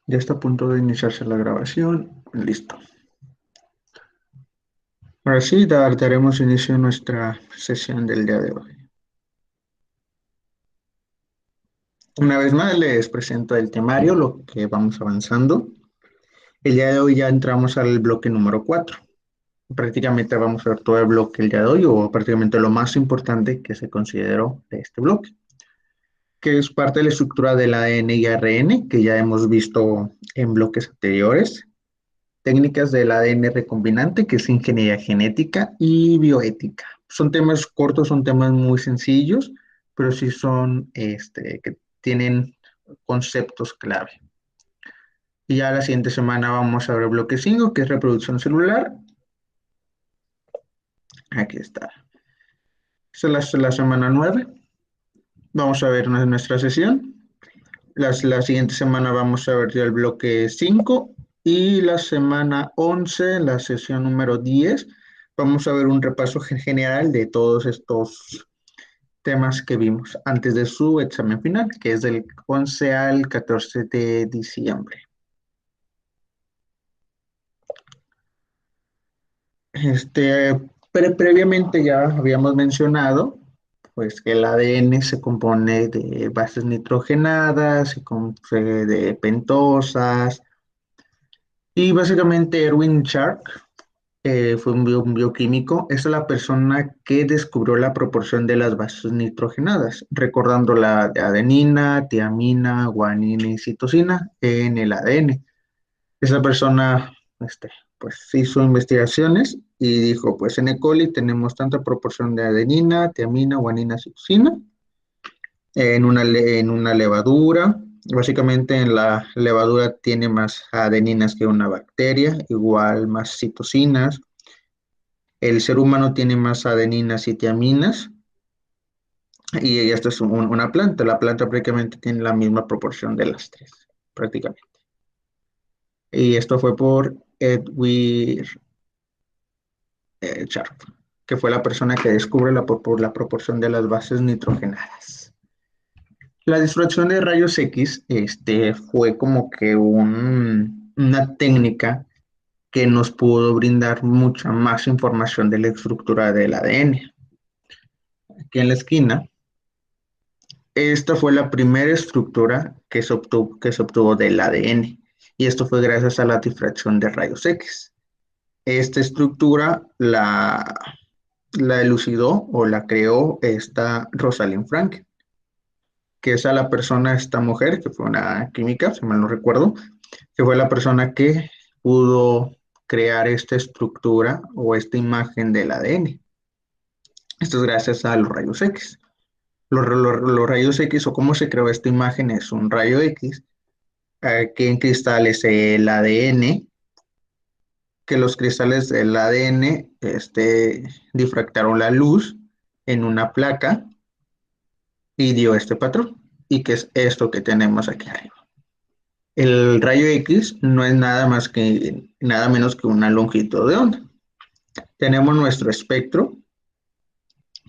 Ya está a punto de iniciarse la grabación. Listo. Ahora sí, daremos inicio a nuestra sesión del día de hoy. Una vez más les presento el temario, lo que vamos avanzando. El día de hoy ya entramos al bloque número 4. Prácticamente vamos a ver todo el bloque el día de hoy, o prácticamente lo más importante que se consideró de este bloque, que es parte de la estructura del ADN y ARN, que ya hemos visto en bloques anteriores. Técnicas del ADN recombinante, que es ingeniería genética y bioética. Son temas cortos, son temas muy sencillos, pero sí son, que tienen conceptos clave. Y ya la siguiente semana vamos a ver el bloque 5, que es reproducción celular. Aquí está. Esta es la semana 9. Vamos a ver nuestra sesión. La siguiente semana vamos a ver ya el bloque 5 y la semana 11, la sesión número 10, vamos a ver un repaso general de todos estos temas que vimos antes de su examen final, que es del 11 al 14 de diciembre. Previamente ya habíamos mencionado pues que el ADN se compone de bases nitrogenadas, se compone de pentosas, y básicamente Erwin Sharp fue un bioquímico, es la persona que descubrió la proporción de las bases nitrogenadas, recordando la de adenina, tiamina, guanina y citosina en el ADN. Esa persona, pues hizo investigaciones y dijo, pues en E. coli tenemos tanta proporción de adenina, tiamina, guanina, citosina en una levadura. Básicamente en la levadura tiene más adeninas que una bacteria, igual más citosinas. El ser humano tiene más adeninas y tiaminas, y esto es una planta. La planta prácticamente tiene la misma proporción de las tres, prácticamente. Y esto fue por Edwin Sharp, que fue la persona que descubre por la proporción de las bases nitrogenadas. La difracción de rayos X fue como que una técnica que nos pudo brindar mucha más información de la estructura del ADN. Aquí en la esquina, esta fue la primera estructura que se obtuvo del ADN, y esto fue gracias a la difracción de rayos X. Esta estructura la elucidó o la creó esta Rosalind Franklin, que es a la persona, esta mujer, que fue una química, si mal no recuerdo, que fue la persona que pudo crear esta estructura o esta imagen del ADN. Esto es gracias a los rayos X. Los rayos X, o cómo se creó esta imagen, es un rayo X que en cristales el ADN, que los cristales del ADN difractaron la luz en una placa y dio este patrón, y que es esto que tenemos aquí arriba. El rayo X no es nada menos que una longitud de onda. Tenemos nuestro espectro,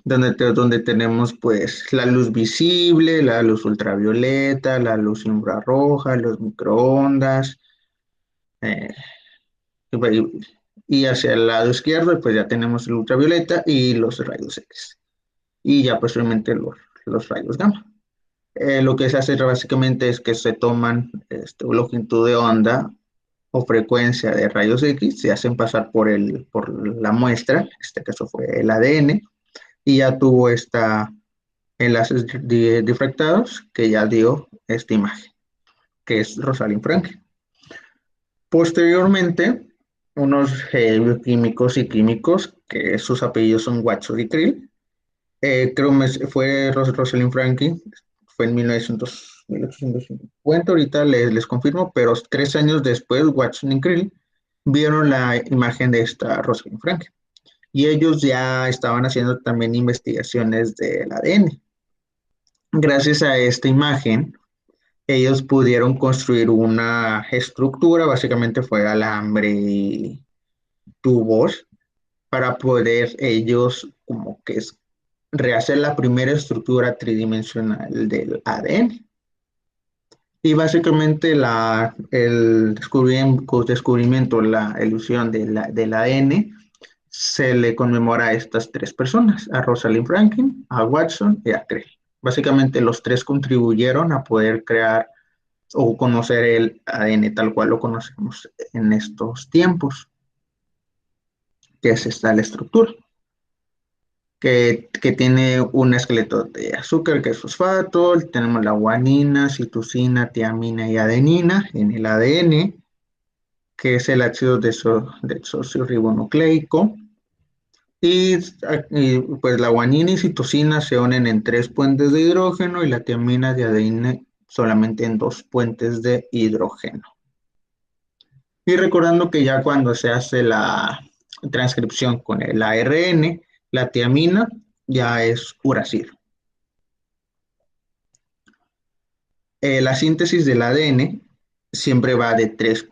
donde tenemos pues la luz visible, la luz ultravioleta, la luz infrarroja, los microondas, eh, y hacia el lado izquierdo pues ya tenemos el ultravioleta y los rayos X, y ya posteriormente los rayos gamma. Lo que se hace básicamente es que se toman longitud de onda o frecuencia de rayos X, se hacen pasar por la muestra, en este caso fue el ADN, y ya tuvo enlaces difractados que ya dio esta imagen, que es Rosalind Franklin. Posteriormente, unos bioquímicos y químicos, que sus apellidos son Watson y Crill, creo que fue Rosalind Franklin, fue en 1850, ahorita les confirmo, pero 3 años después, Watson y Crill vieron la imagen de esta Rosalind Franklin, y ellos ya estaban haciendo también investigaciones del ADN. Gracias a esta imagen, ellos pudieron construir una estructura, básicamente fue alambre y tubos, para poder ellos como que rehacer la primera estructura tridimensional del ADN. Y básicamente el descubrimiento, la elusión del ADN, se le conmemora a estas tres personas, a Rosalind Franklin, a Watson y a Crick. Básicamente los tres contribuyeron a poder crear o conocer el ADN tal cual lo conocemos en estos tiempos, que es esta la estructura, que tiene un esqueleto de azúcar, que es fosfato, tenemos la guanina, citosina, tiamina y adenina en el ADN, que es el ácido desoxirribonucleico. Y pues la guanina y citosina se unen en tres puentes de hidrógeno y la tiamina y adenina solamente en dos puentes de hidrógeno. Y recordando que ya cuando se hace la transcripción con el ARN, la tiamina ya es uracilo. La síntesis del ADN siempre va de 3',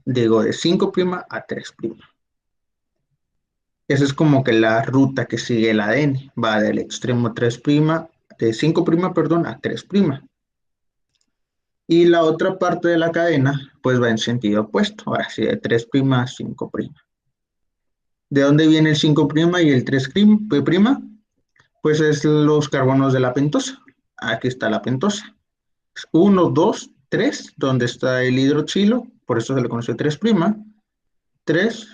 digo de 5' a 3'. Esa es como que la ruta que sigue el ADN, va del extremo 3', de 5', perdón, a 3'. Y la otra parte de la cadena, pues va en sentido opuesto, ahora sí, de 3' a 5'. ¿De dónde viene el 5' y el 3'? Pues es los carbonos de la pentosa. Aquí está la pentosa. 1, 2, 3, donde está el hidroxilo, por eso se le conoce 3'. 3,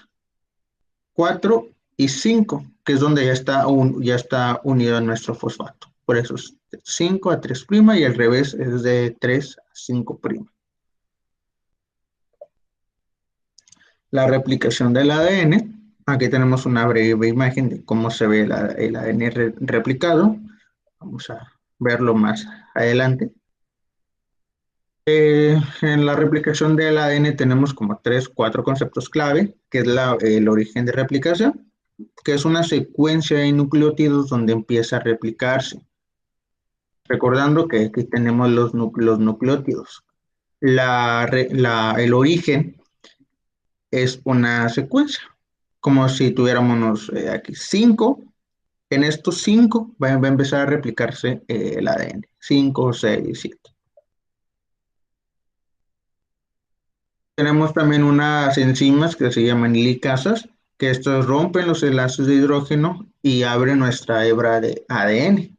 4 y 5, que es donde ya está unido a nuestro fosfato. Por eso es 5 a 3' y al revés es de 3 a 5'. La replicación del ADN. Aquí tenemos una breve imagen de cómo se ve el ADN replicado. Vamos a verlo más adelante. En la replicación del ADN tenemos como 3, 4 conceptos clave, que es el origen de replicación, que es una secuencia de nucleótidos donde empieza a replicarse. Recordando que aquí tenemos los nucleótidos. El origen es una secuencia, como si tuviéramos aquí 5. En estos 5 va a empezar a replicarse el ADN. 5, 6, 7. Tenemos también unas enzimas que se llaman licasas, que estos rompen los enlaces de hidrógeno y abren nuestra hebra de ADN.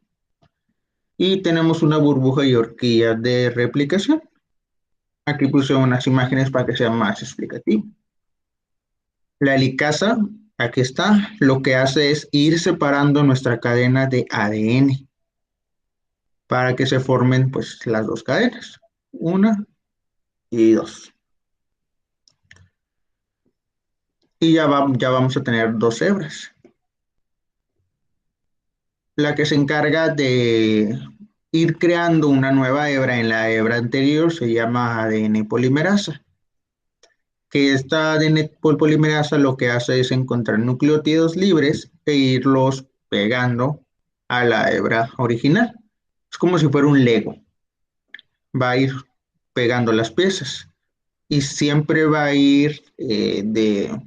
Y tenemos una burbuja y horquilla de replicación. Aquí puse unas imágenes para que sea más explicativo. La helicasa, aquí está, lo que hace es ir separando nuestra cadena de ADN para que se formen pues las dos cadenas, una y dos. Y ya vamos a tener dos hebras. La que se encarga de ir creando una nueva hebra en la hebra anterior se llama ADN polimerasa, que esta ADN polimerasa lo que hace es encontrar nucleótidos libres e irlos pegando a la hebra original. Es como si fuera un Lego. Va a ir pegando las piezas y siempre va a ir de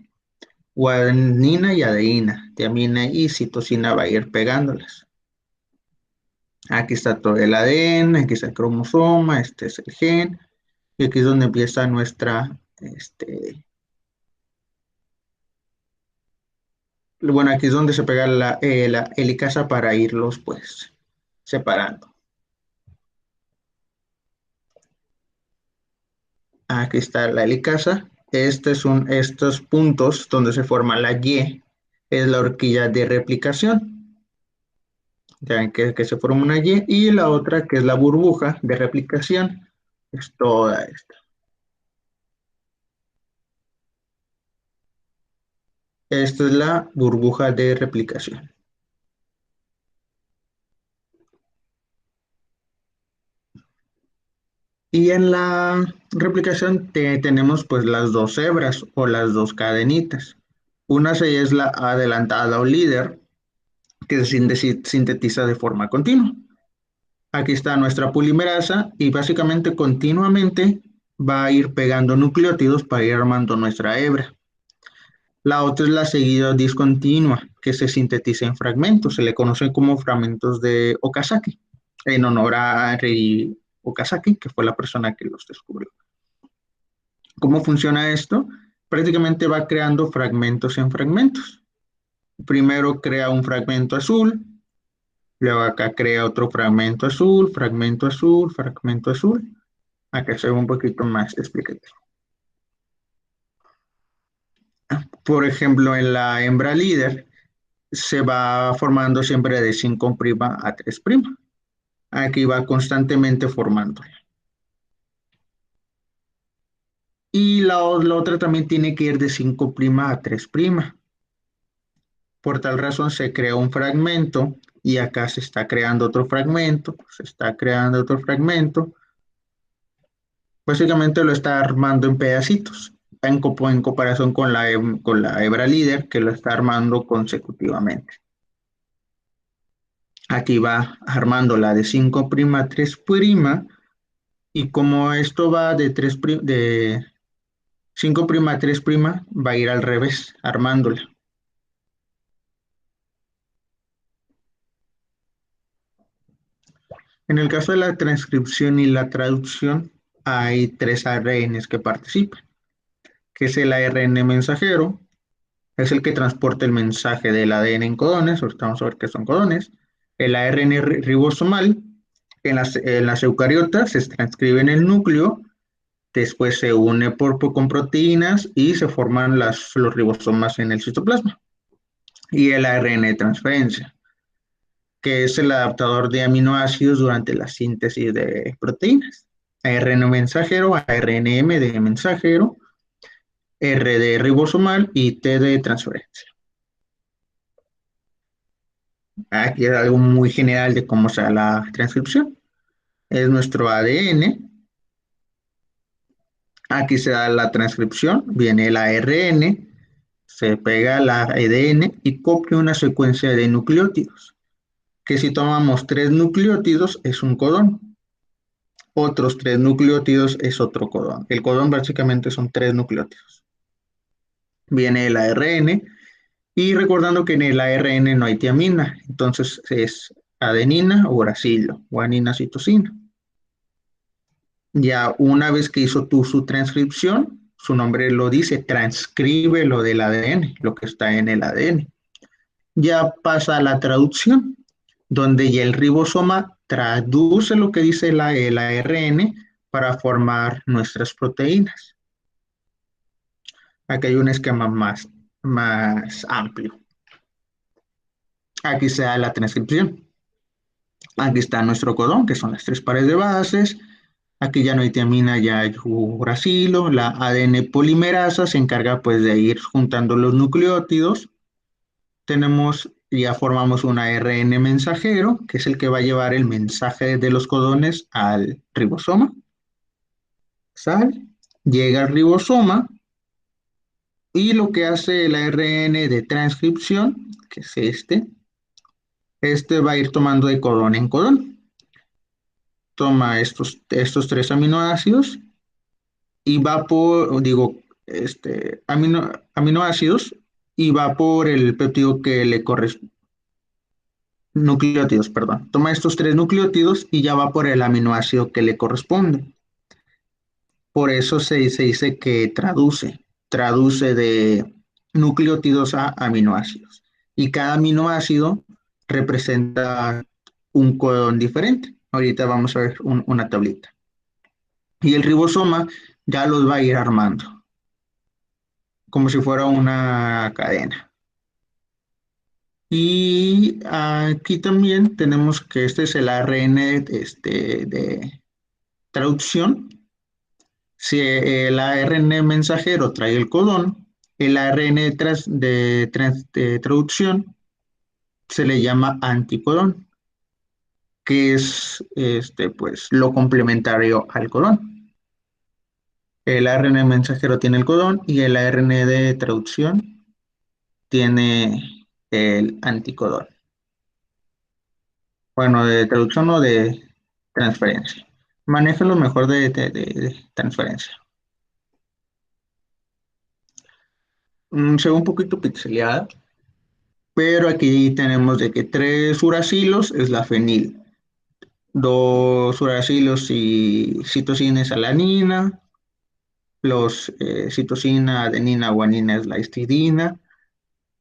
guanina y adenina, tiamina y citosina va a ir pegándolas. Aquí está todo el ADN, aquí está el cromosoma, este es el gen, y aquí es donde empieza nuestra, bueno, aquí es donde se pega la helicasa para irlos, pues, separando. Aquí está la helicasa. Estos puntos donde se forma la Y, es la horquilla de replicación. Ya ven que se forma una y la otra, que es la burbuja de replicación, es toda esta. Esta es la burbuja de replicación. Y en la replicación tenemos pues las dos hebras o las dos cadenitas. Una es la adelantada o líder, que se sintetiza de forma continua. Aquí está nuestra polimerasa y básicamente continuamente va a ir pegando nucleótidos para ir armando nuestra hebra. La otra es la seguida discontinua, que se sintetiza en fragmentos, se le conocen como fragmentos de Okazaki, en honor a Rei Okazaki, que fue la persona que los descubrió. ¿Cómo funciona esto? Prácticamente va creando fragmentos en fragmentos. Primero crea un fragmento azul, luego acá crea otro fragmento azul, fragmento azul, fragmento azul. Acá se ve un poquito más explicativo. Por ejemplo, en la hembra líder se va formando siempre de 5' a 3'. Aquí va constantemente formando. Y la otra también tiene que ir de 5' a 3'. Por tal razón se crea un fragmento y acá se está creando otro fragmento, se está creando otro fragmento. Básicamente lo está armando en pedacitos, en comparación con con la hebra líder que lo está armando consecutivamente. Aquí va armando la de 5' a 3', y como esto va de 5' a 3', va a ir al revés, armándola. En el caso de la transcripción y la traducción, hay tres ARNs que participan, que es el ARN mensajero, es el que transporta el mensaje del ADN en codones, ahorita vamos a ver qué son codones, el ARN ribosomal, en las eucariotas se transcribe en el núcleo, después se une con proteínas y se forman los ribosomas en el citoplasma, y el ARN de transferencia, que es el adaptador de aminoácidos durante la síntesis de proteínas. ARN mensajero, ARNM de mensajero, R de ribosomal y T de transferencia. Aquí es algo muy general de cómo se da la transcripción. Es nuestro ADN. Aquí se da la transcripción, viene el ARN, se pega al ADN y copia una secuencia de nucleótidos, que si tomamos tres nucleótidos es un codón, otros tres nucleótidos es otro codón. El codón básicamente son tres nucleótidos. Viene el ARN y recordando que en el ARN no hay tiamina, entonces es adenina o uracilo, guanina, citosina. Ya una vez que hizo tú su transcripción, su nombre lo dice, transcribe lo del ADN, lo que está en el ADN. Ya pasa a la traducción, donde ya el ribosoma traduce lo que dice el ARN para formar nuestras proteínas. Aquí hay un esquema más amplio. Aquí se da la transcripción. Aquí está nuestro codón, que son las tres pares de bases. Aquí ya no hay tiamina, ya hay uracilo. La ADN polimerasa se encarga pues de ir juntando los nucleótidos. Ya formamos un ARN mensajero, que es el que va a llevar el mensaje de los codones al ribosoma. Sale, llega al ribosoma y lo que hace el ARN de transcripción, que es este va a ir tomando de codón en codón. Toma estos tres aminoácidos y va por, digo, aminoácidos y va por el péptido que le corresponde, nucleótidos, perdón. Toma estos tres nucleótidos y ya va por el aminoácido que le corresponde. Por eso se dice que traduce de nucleótidos a aminoácidos. Y cada aminoácido representa un codón diferente. Ahorita vamos a ver una tablita. Y el ribosoma ya los va a ir armando, como si fuera una cadena. Y aquí también tenemos que este es el ARN de traducción. Si el ARN mensajero trae el codón, el ARN de traducción se le llama anticodón, que es pues, lo complementario al codón. El ARN mensajero tiene el codón y el ARN de traducción tiene el anticodón. Bueno, de traducción o de transferencia. Maneja lo mejor de transferencia. Se ve un poquito pixeleada, pero aquí tenemos de que tres uracilos es la fenil. dos uracilos y citosina es alanina, los citosina, adenina, guanina es la histidina.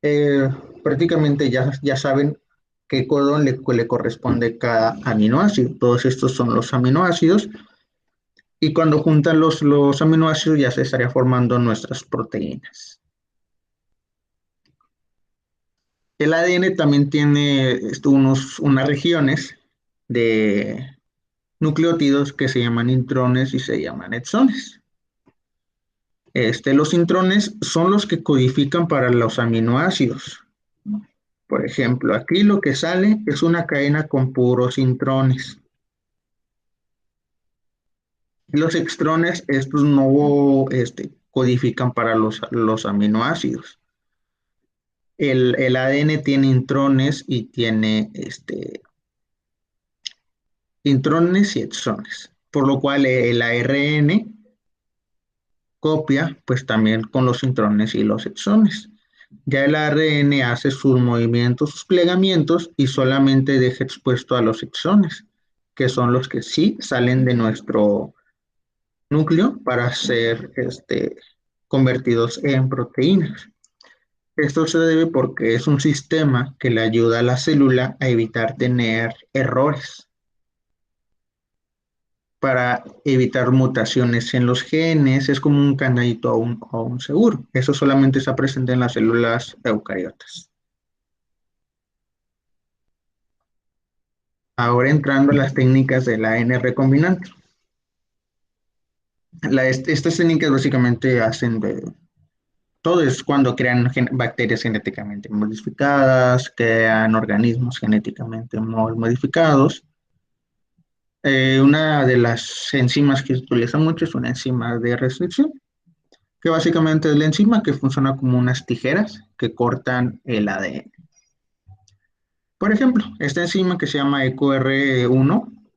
Eh, Prácticamente ya saben qué codón le corresponde cada aminoácido. Todos estos son los aminoácidos y cuando juntan los aminoácidos ya se estaría formando nuestras proteínas. El ADN también tiene unas regiones de nucleótidos que se llaman intrones y se llaman exones. Los intrones son los que codifican para los aminoácidos. Por ejemplo, aquí lo que sale es una cadena con puros intrones. Los extrones, estos no codifican para los aminoácidos. El ADN tiene intrones y tiene intrones y exones, por lo cual el ARN copia pues también con los intrones y los exones. Ya el ARN hace sus movimientos, sus plegamientos y solamente deja expuesto a los exones, que son los que sí salen de nuestro núcleo para ser convertidos en proteínas. Esto se debe porque es un sistema que le ayuda a la célula a evitar tener errores, para evitar mutaciones en los genes, es como un candadito a un seguro. Eso solamente está presente en las células eucariotas. Ahora entrando a las técnicas de la AN recombinante. Estas técnicas básicamente hacen de todo, es cuando crean bacterias genéticamente modificadas, crean organismos genéticamente modificados. Una de las enzimas que se utiliza mucho es una enzima de restricción, que básicamente es la enzima que funciona como unas tijeras que cortan el ADN. Por ejemplo, esta enzima que se llama EcoR1,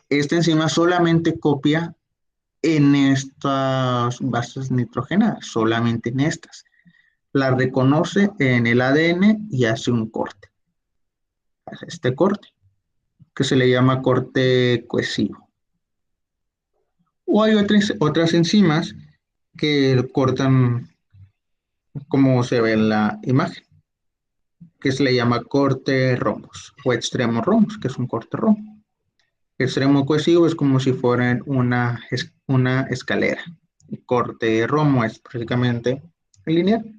esta enzima solamente copia en estas bases nitrogenadas, solamente en estas. La reconoce en el ADN y hace un corte. Hace este corte, que se le llama corte cohesivo. O hay otras enzimas que cortan como se ve en la imagen, que se le llama corte rombos o extremo rombos, que es un corte rombo. Extremo cohesivo es como si fuera una escalera. El corte rombo es prácticamente lineal.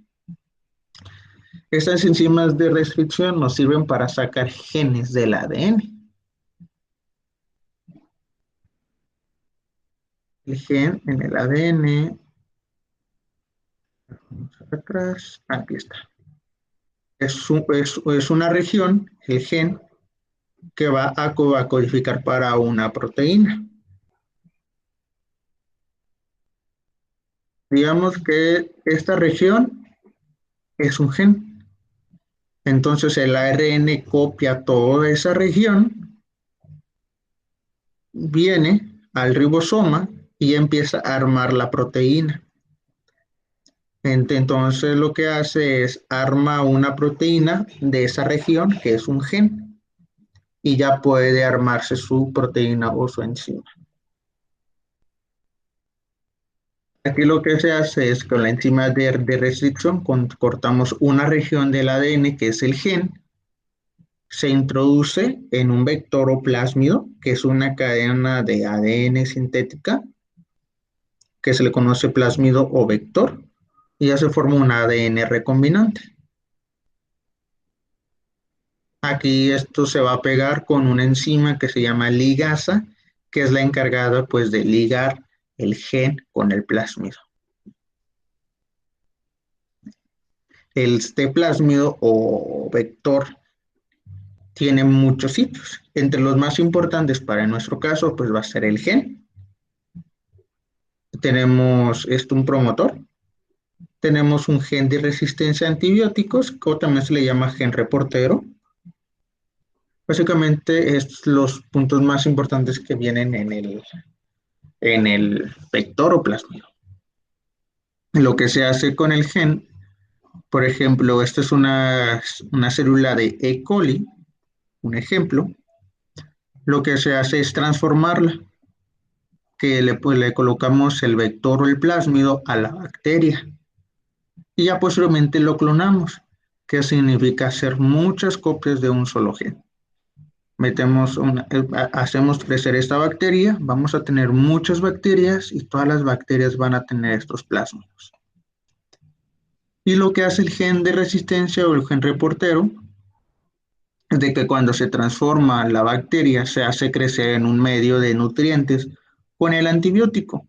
Estas enzimas de restricción nos sirven para sacar genes del ADN. El gen en el ADN, vamos atrás, aquí está. Es una región, el gen, que va a codificar para una proteína. Digamos que esta región es un gen. Entonces el ARN copia toda esa región, viene al ribosoma y empieza a armar la proteína. Entonces lo que hace es arma una proteína de esa región, que es un gen, y ya puede armarse su proteína o su enzima. Aquí lo que se hace es con la enzima de restricción, cortamos una región del ADN que es el gen, se introduce en un vector o plásmido, que es una cadena de ADN sintética, que se le conoce plásmido o vector, y ya se forma un ADN recombinante. Aquí esto se va a pegar con una enzima que se llama ligasa, que es la encargada pues de ligar el gen con el plásmido. Este plásmido o vector tiene muchos sitios. Entre los más importantes para nuestro caso pues va a ser el gen. Tenemos un promotor, tenemos un gen de resistencia a antibióticos, que también se le llama gen reportero. Básicamente, es los puntos más importantes que vienen en el vector o plásmido. Lo que se hace con el gen, por ejemplo, esta es una célula de E. coli, un ejemplo. Lo que se hace es transformarla, que pues, le colocamos el vector o el plásmido a la bacteria y ya posteriormente lo clonamos, que significa hacer muchas copias de un solo gen. Hacemos crecer esta bacteria, vamos a tener muchas bacterias y todas las bacterias van a tener estos plásmidos. Y lo que hace el gen de resistencia o el gen reportero es de que cuando se transforma la bacteria se hace crecer en un medio de nutrientes con el antibiótico.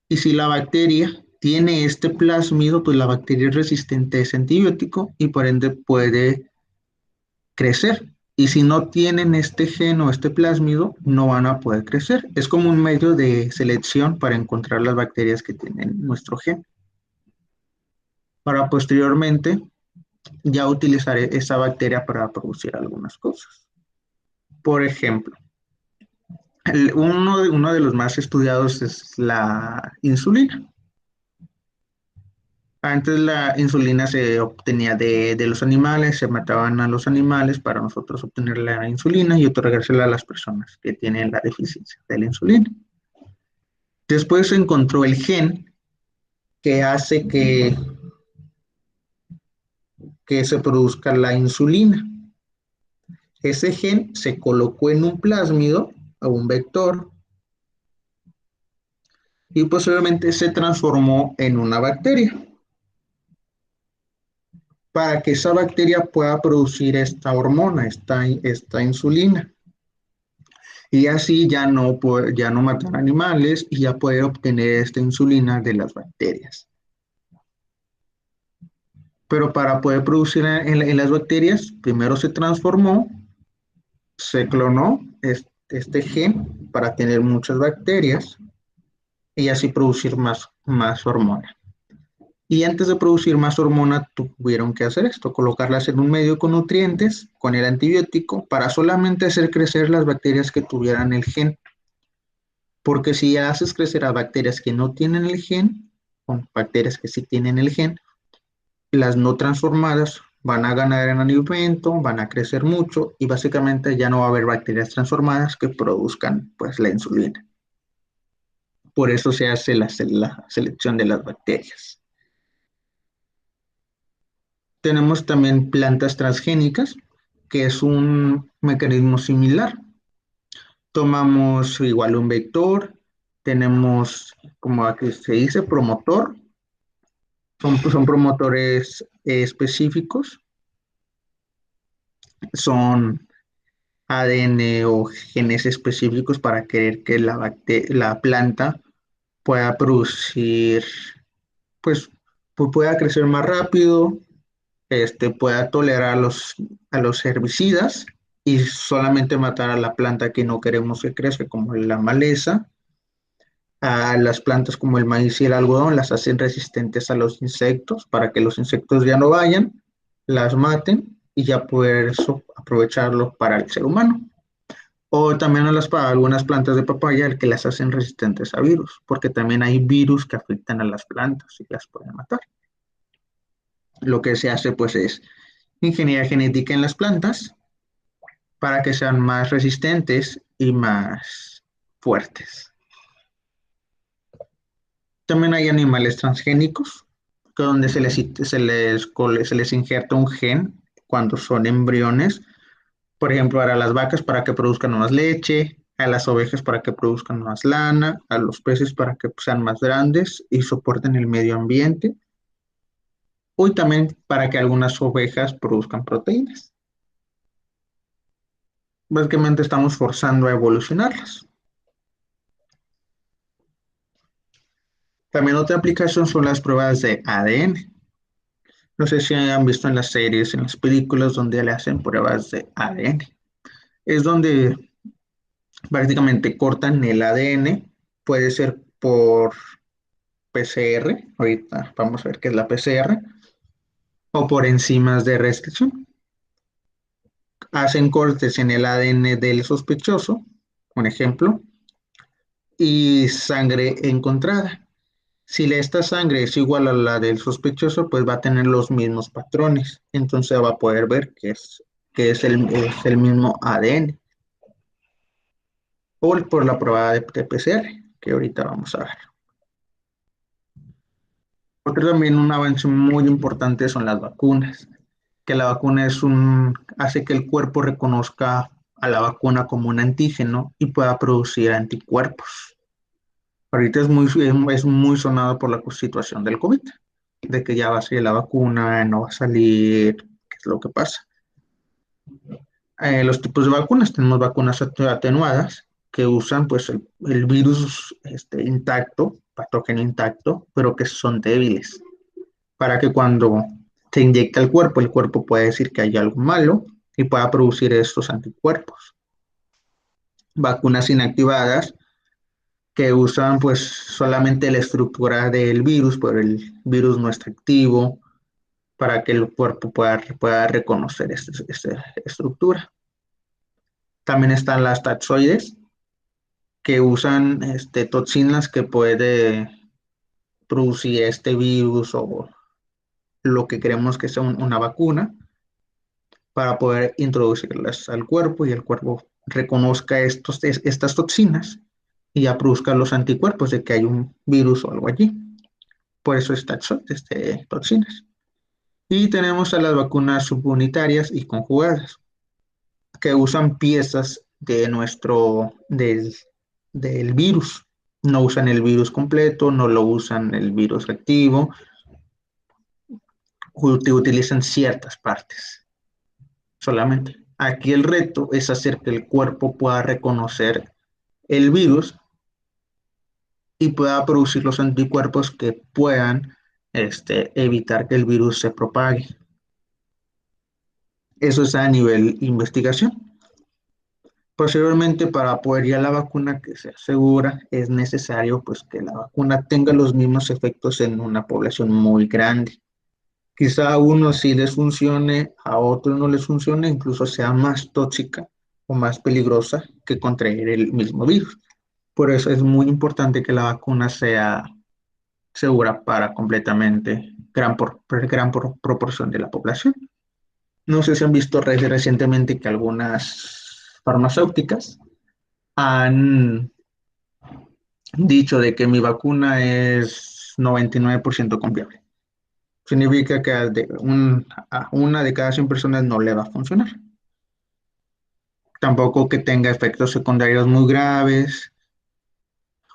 Y si la bacteria tiene este plásmido, pues la bacteria es resistente a ese antibiótico y por ende puede crecer. Y si no tienen este gen o este plásmido, no van a poder crecer. Es como un medio de selección para encontrar las bacterias que tienen nuestro gen. Para posteriormente ya utilizar esa bacteria para producir algunas cosas. Por ejemplo, uno de los más estudiados es la insulina. Antes la insulina se obtenía de los animales, se mataban a los animales para nosotros obtener la insulina y otorgársela a las personas que tienen la deficiencia de la insulina. Después se encontró el gen que hace que se produzca la insulina. Ese gen se colocó en un plásmido o un vector y posteriormente se transformó en una bacteria para que esa bacteria pueda producir esta hormona, esta insulina. Y así ya no matar animales y ya poder obtener esta insulina de las bacterias. Pero para poder producir en las bacterias, primero se transformó, se clonó este gen para tener muchas bacterias y así producir más hormona. Y antes de producir más hormona, tuvieron que hacer esto, colocarlas en un medio con nutrientes, con el antibiótico, para solamente hacer crecer las bacterias que tuvieran el gen. Porque si haces crecer a bacterias que no tienen el gen, con bacterias que sí tienen el gen, las no transformadas van a ganar en alimento, van a crecer mucho y básicamente ya no va a haber bacterias transformadas que produzcan pues la insulina. Por eso se hace la selección de las bacterias. Tenemos también plantas transgénicas, que es un mecanismo similar. Tomamos igual un vector, tenemos, como aquí se dice, promotor. Son promotores específicos, son ADN o genes específicos para querer que la planta pueda producir, pues, pueda crecer más rápido, pueda tolerar a los herbicidas y solamente matar a la planta que no queremos que crezca, como la maleza. A las plantas como el maíz y el algodón las hacen resistentes a los insectos para que los insectos ya no vayan, las maten y ya poder eso, aprovecharlo para el ser humano. O también para algunas plantas de papaya el que las hacen resistentes a virus, porque también hay virus que afectan a las plantas y las pueden matar. Lo que se hace pues es ingeniería genética en las plantas para que sean más resistentes y más fuertes. También hay animales transgénicos, que donde se les injerta un gen cuando son embriones, por ejemplo, a las vacas para que produzcan más leche, a las ovejas para que produzcan más lana, a los peces para que sean más grandes y soporten el medio ambiente, y también para que algunas ovejas produzcan proteínas. Básicamente estamos forzando a evolucionarlas. También otra aplicación son las pruebas de ADN. No sé si han visto en las series, en las películas donde le hacen pruebas de ADN. Es donde prácticamente cortan el ADN, puede ser por PCR, ahorita vamos a ver qué es la PCR, o por enzimas de restricción. Hacen cortes en el ADN del sospechoso, un ejemplo, y sangre encontrada. Si esta sangre es igual a la del sospechoso, pues va a tener los mismos patrones. Entonces va a poder ver que es el mismo ADN. o por la prueba de PCR, que ahorita vamos a ver. Otro también un avance muy importante son las vacunas, que la vacuna hace que el cuerpo reconozca a la vacuna como un antígeno y pueda producir anticuerpos. Ahorita es muy sonado por la situación del COVID, de que ya va a salir la vacuna, no va a salir, qué es lo que pasa. Los tipos de vacunas, tenemos vacunas atenuadas que usan pues el virus intacto, patógeno intacto, pero que son débiles, para que cuando se inyecta el cuerpo puede decir que hay algo malo y pueda producir estos anticuerpos. Vacunas inactivadas que usan pues solamente la estructura del virus, pero el virus no está activo, para que el cuerpo pueda reconocer esta estructura. También están las taxoides, que usan toxinas que puede producir este virus o lo que queremos que sea una vacuna para poder introducirlas al cuerpo y el cuerpo reconozca estas toxinas y ya produzca los anticuerpos de que hay un virus o algo allí. Por eso es toxinas. Y tenemos a las vacunas subunitarias y conjugadas, que usan piezas del virus. No usan el virus completo, no lo usan el virus activo, utilizan ciertas partes solamente. Aquí el reto es hacer que el cuerpo pueda reconocer el virus y pueda producir los anticuerpos que puedan evitar que el virus se propague. Eso es a nivel investigación. Posteriormente, para poder ya la vacuna que sea segura, es necesario pues que la vacuna tenga los mismos efectos en una población muy grande. Quizá a unos sí les funcione, a otros no les funcione, incluso sea más tóxica o más peligrosa que contraer el mismo virus. Por eso es muy importante que la vacuna sea segura para completamente proporción de la población. No sé si han visto recientemente que algunas farmacéuticas han dicho de que mi vacuna es 99% confiable. Significa que a una de cada 100 personas no le va a funcionar. Tampoco que tenga efectos secundarios muy graves,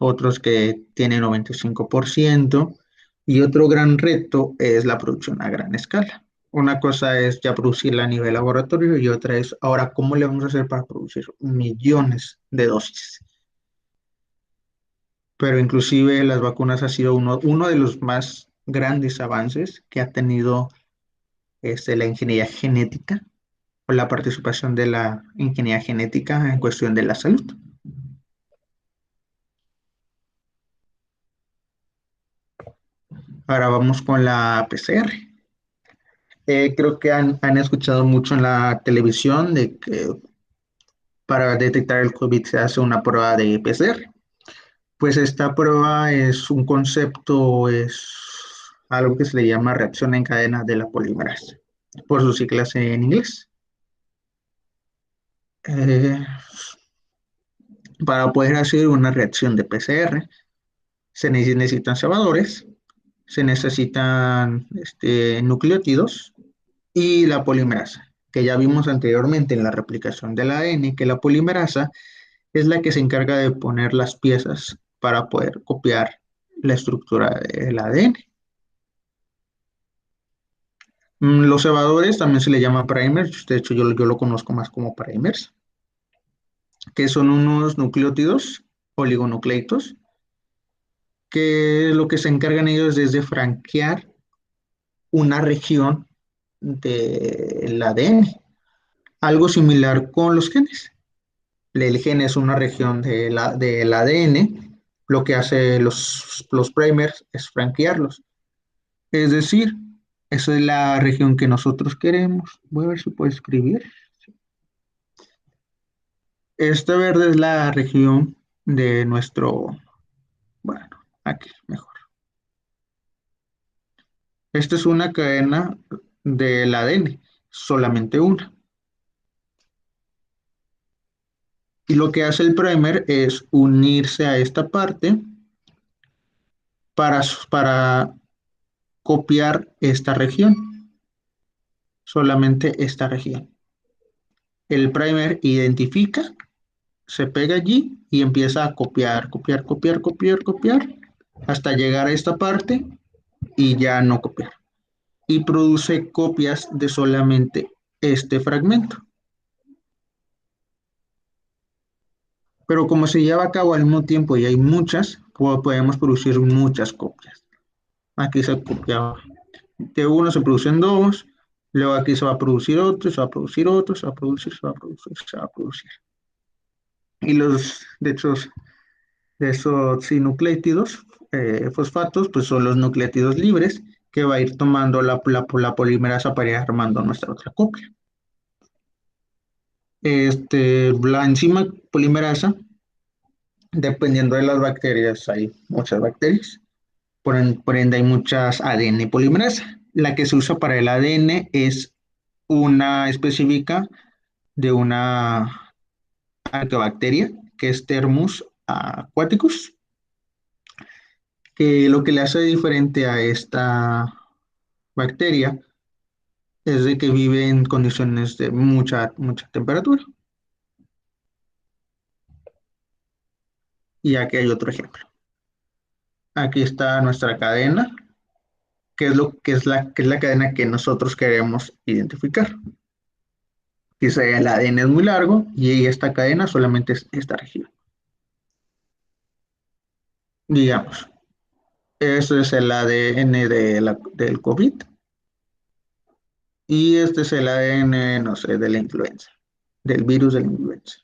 otros que tienen 95%. Y otro gran reto es la producción a gran escala. Una cosa es ya producirla a nivel laboratorio y otra es ahora cómo le vamos a hacer para producir millones de dosis. Pero inclusive las vacunas ha sido uno de los más grandes avances que ha tenido la ingeniería genética o la participación de la ingeniería genética en cuestión de la salud. Ahora vamos con la PCR. Creo que han escuchado mucho en la televisión de que para detectar el COVID se hace una prueba de PCR. Pues esta prueba es un concepto, es algo que se le llama reacción en cadena de la polimerasa, por sus siglas en inglés. Eh, para poder hacer una reacción de PCR se necesitan cebadores, se necesitan nucleótidos y la polimerasa, que ya vimos anteriormente en la replicación del ADN, que la polimerasa es la que se encarga de poner las piezas para poder copiar la estructura del ADN. Los cebadores también se le llama primers, de hecho yo lo conozco más como primers, que son unos nucleótidos oligonucleitos, que lo que se encargan ellos es de franquear una región del ADN, algo similar con los genes. El gen es una región del ADN, lo que hace los primers es franquearlos. Es decir, esa es la región que nosotros queremos. Voy a ver si puedo escribir. Esta verde es la región de nuestro, bueno, aquí mejor. Esta es una cadena del ADN, solamente una. Y lo que hace el primer es unirse a esta parte para copiar esta región, solamente esta región. El primer identifica, se pega allí y empieza a copiar, copiar, copiar, copiar, copiar, hasta llegar a esta parte y ya no copiar. Y produce copias de solamente este fragmento. Pero como se lleva a cabo al mismo tiempo y hay muchas, podemos producir muchas copias. Aquí se copia de uno, se producen dos, luego aquí se va a producir otro, se va a producir otro, se va a producir, se va a producir, se va a producir. Y de esos sinucléotidos, fosfatos, pues son los nucleótidos libres que va a ir tomando la polimerasa para ir armando nuestra otra copia. La enzima polimerasa, dependiendo de las bacterias, hay muchas bacterias, por ende hay muchas ADN polimerasa. La que se usa para el ADN es una específica de una arqueobacteria, que es Thermus aquaticus, que lo que le hace diferente a esta bacteria es de que vive en condiciones de mucha temperatura. Y aquí hay otro ejemplo. Aquí está nuestra cadena, que es la cadena que nosotros queremos identificar. Dice el ADN es muy largo y esta cadena solamente es esta región. Digamos, eso es el ADN del COVID y este es el ADN, no sé, de la influenza, del virus de la influenza.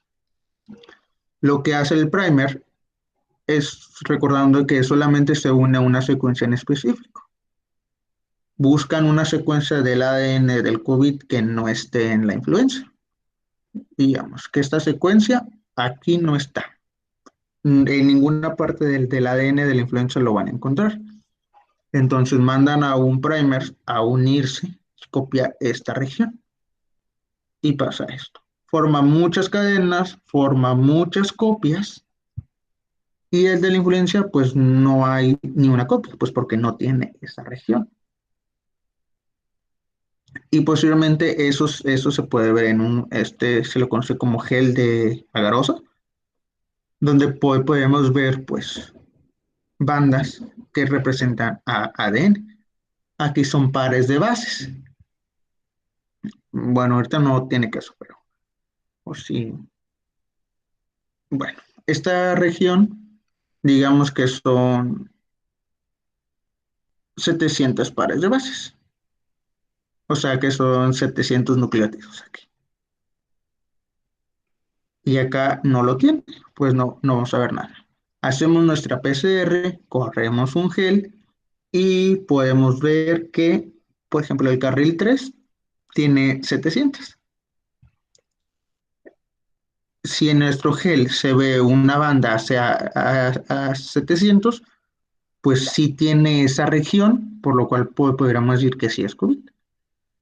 Lo que hace el primer es recordando que solamente se une a una secuencia en específico. Buscan una secuencia del ADN del COVID que no esté en la influenza. Digamos que esta secuencia aquí no está. En ninguna parte del ADN de la influenza lo van a encontrar. Entonces mandan a un primer a unirse y copiar esta región. Y pasa esto. Forma muchas cadenas, forma muchas copias. Y el de la influencia, pues no hay ni una copia, pues porque no tiene esa región. Y posiblemente eso se puede ver se lo conoce como gel de agarosa, donde podemos ver, pues, bandas que representan a ADN. Aquí son pares de bases. Bueno, ahorita no tiene caso, pero, o sí. Bueno, esta región, digamos que son 700 pares de bases. O sea que son 700 nucleótidos aquí. Y acá no lo tiene, pues no vamos a ver nada. Hacemos nuestra PCR, corremos un gel y podemos ver que, por ejemplo, el carril 3 tiene 700. Si en nuestro gel se ve una banda hacia a 700, pues sí tiene esa región, por lo cual podríamos decir que sí es COVID.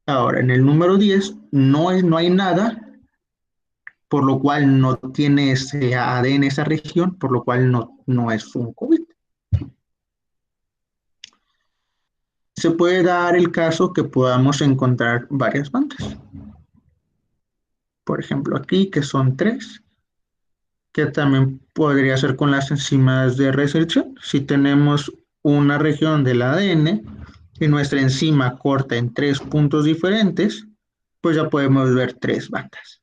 Ahora, en el número 10 no hay nada, por lo cual no tiene ese ADN, esa región, por lo cual no es un COVID. Se puede dar el caso que podamos encontrar varias bandas. Por ejemplo, aquí, que son tres, que también podría ser con las enzimas de reserción. Si tenemos una región del ADN y nuestra enzima corta en tres puntos diferentes, pues ya podemos ver tres bandas.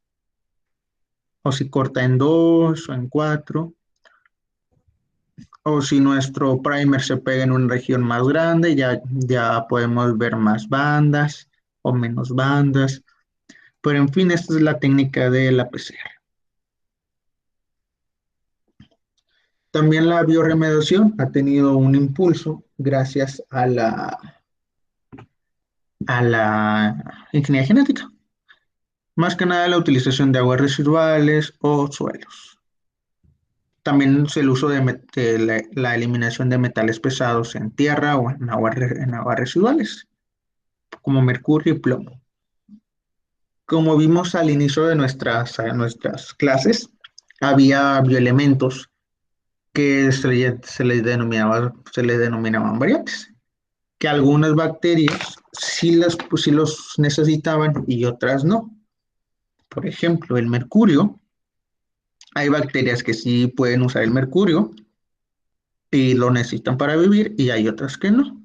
O si corta en dos o en cuatro, o si nuestro primer se pega en una región más grande, ya podemos ver más bandas o menos bandas. Pero en fin, esta es la técnica de la PCR. También la bioremediación ha tenido un impulso gracias a la ingeniería genética. Más que nada la utilización de aguas residuales o suelos. También el uso de la eliminación de metales pesados en tierra o en aguas residuales, como mercurio y plomo. Como vimos al inicio de nuestras clases, había bioelementos que se les denominaban variantes, que algunas bacterias sí los necesitaban y otras no. Por ejemplo, el mercurio, hay bacterias que sí pueden usar el mercurio y lo necesitan para vivir y hay otras que no.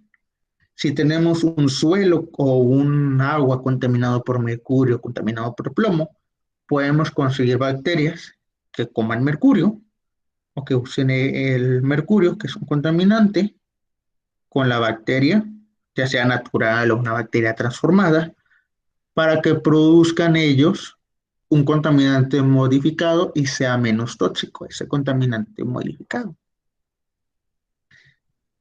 Si tenemos un suelo o un agua contaminado por mercurio, contaminado por plomo, podemos conseguir bacterias que coman mercurio o que usen el mercurio, que es un contaminante, con la bacteria, ya sea natural o una bacteria transformada, para que produzcan ellos un contaminante modificado y sea menos tóxico ese contaminante modificado.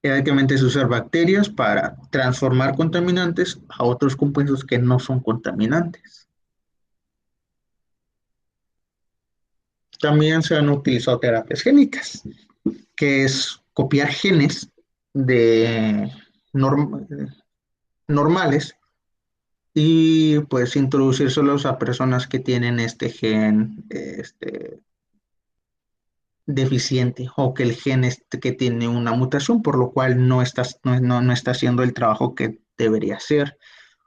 Prácticamente es usar bacterias para transformar contaminantes a otros compuestos que no son contaminantes. También se han utilizado terapias génicas, que es copiar genes de norm normales y pues introducírselos a personas que tienen este gen deficiente o que el gen que tiene una mutación, por lo cual no está haciendo el trabajo que debería hacer.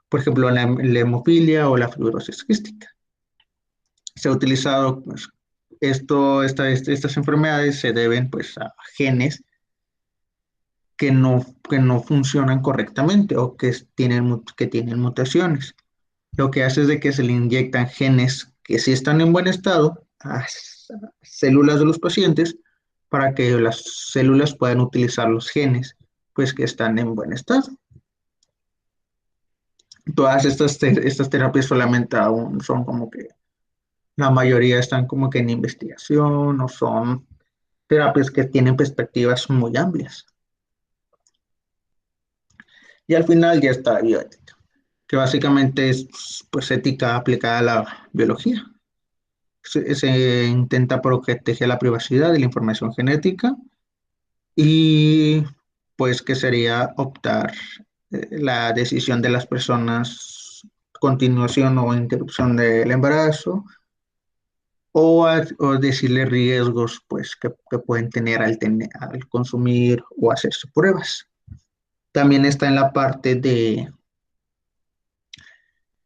Por ejemplo, la hemofilia o la fibrosis quística. Se ha utilizado, pues, estas enfermedades se deben pues a genes que no funcionan correctamente o que tienen mutaciones. Lo que hace es de que se le inyectan genes que sí están en buen estado a células de los pacientes para que las células puedan utilizar los genes pues que están en buen estado. Todas estas terapias solamente aún son como que la mayoría están como que en investigación o son terapias que tienen perspectivas muy amplias. Y al final ya está la bioética, que básicamente es pues ética aplicada a la biología. Se intenta proteger la privacidad de la información genética y pues que sería optar la decisión de las personas, continuación o interrupción del embarazo o decirle riesgos pues que pueden tener al consumir o hacerse pruebas. También está en la parte de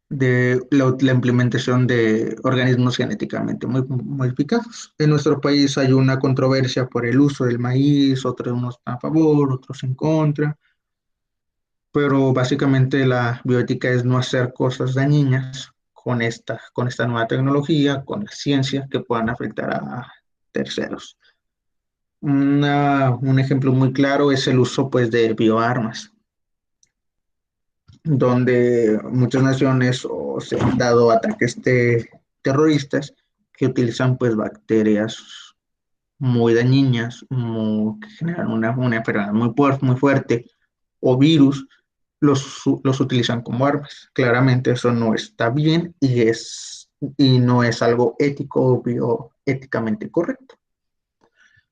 la implementación de organismos genéticamente modificados. En nuestro país hay una controversia por el uso del maíz, otros unos están a favor, otros en contra, pero básicamente la bioética es no hacer cosas dañinas con esta nueva tecnología, con la ciencia que puedan afectar a terceros. Un ejemplo muy claro es el uso pues, de bioarmas, donde muchas naciones se han dado ataques terroristas que utilizan pues bacterias muy dañinas, que generan una enfermedad muy fuerte, o virus, los utilizan como armas. Claramente eso no está bien y no es algo ético o bioéticamente correcto.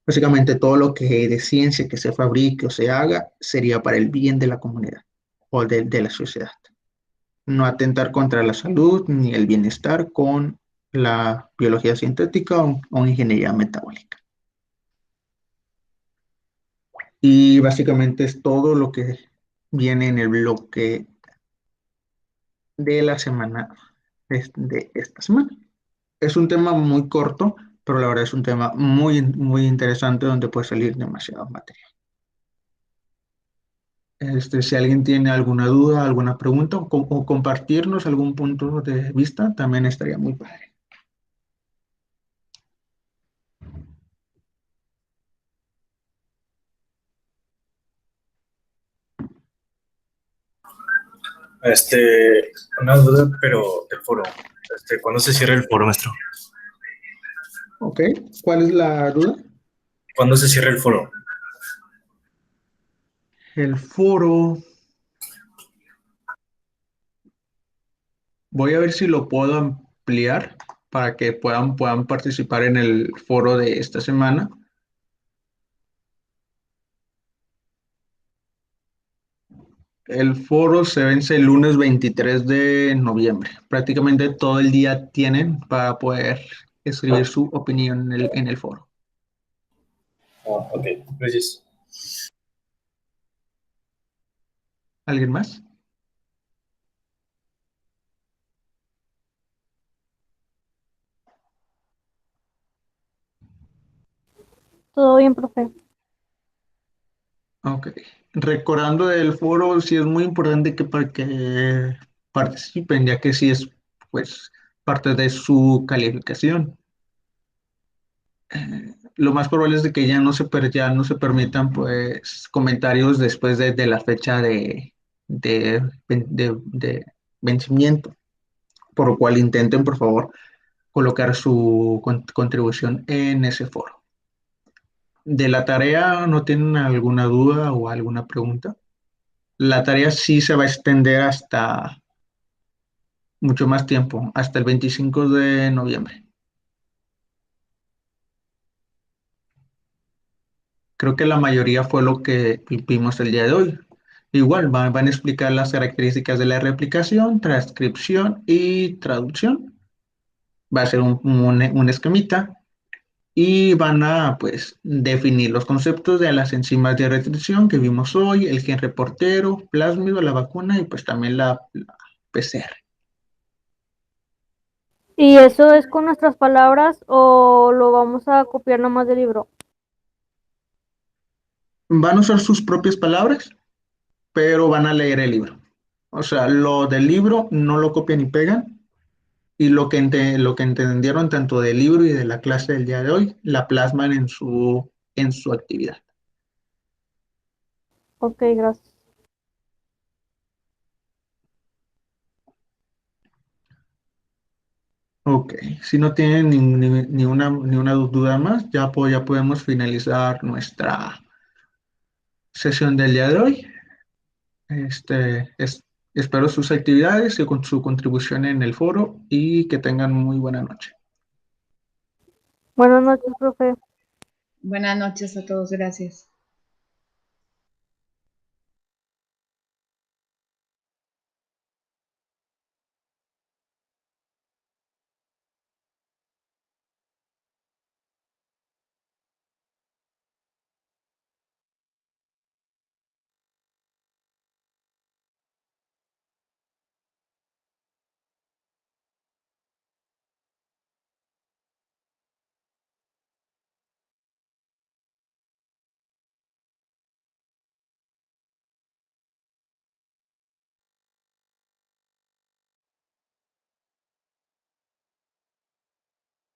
Básicamente todo lo que de ciencia que se fabrique o se haga sería para el bien de la comunidad o de la sociedad. No atentar contra la salud ni el bienestar con la biología sintética o ingeniería metabólica. Y básicamente es todo lo que viene en el bloque de la semana de esta semana. Es un tema muy corto, pero la verdad es un tema muy interesante donde puede salir demasiado material. Si alguien tiene alguna duda, alguna pregunta o compartirnos algún punto de vista, también estaría muy padre. Una duda, pero del foro. ¿Cuándo se cierra el foro, maestro? ¿Ok? ¿Cuál es la duda? ¿Cuándo se cierra el foro? El foro, voy a ver si lo puedo ampliar para que puedan participar en el foro de esta semana. El foro se vence el lunes 23 de noviembre. Prácticamente todo el día tienen para poder escribir su opinión en el foro. Ok, gracias. ¿Alguien más? Todo bien, profe. Ok. Recordando del foro, sí es muy importante para que participen, ya que sí es pues parte de su calificación. Lo más probable es de que ya no se permitan pues comentarios después de la fecha de vencimiento, por lo cual intenten por favor colocar su contribución en ese foro. ¿De la tarea no tienen alguna duda o alguna pregunta? La tarea sí se va a extender hasta mucho más tiempo, hasta el 25 de noviembre. Creo que la mayoría fue lo que vimos el día de hoy. Igual van a explicar las características de la replicación, transcripción y traducción. Va a ser un esquemita y van a pues definir los conceptos de las enzimas de restricción que vimos hoy, el gen reportero, plásmido, la vacuna y pues también la PCR. ¿Y eso es con nuestras palabras o lo vamos a copiar nomás del libro? Van a usar sus propias palabras, pero van a leer el libro. O sea, lo del libro no lo copian y pegan, y lo que entendieron tanto del libro y de la clase del día de hoy, la plasman en su actividad. Ok, gracias. Ok, si no tienen ni una duda más, ya podemos finalizar nuestra sesión del día de hoy. Espero sus actividades y con su contribución en el foro y que tengan muy buena noche. Buenas noches, profe. Buenas noches a todos, gracias.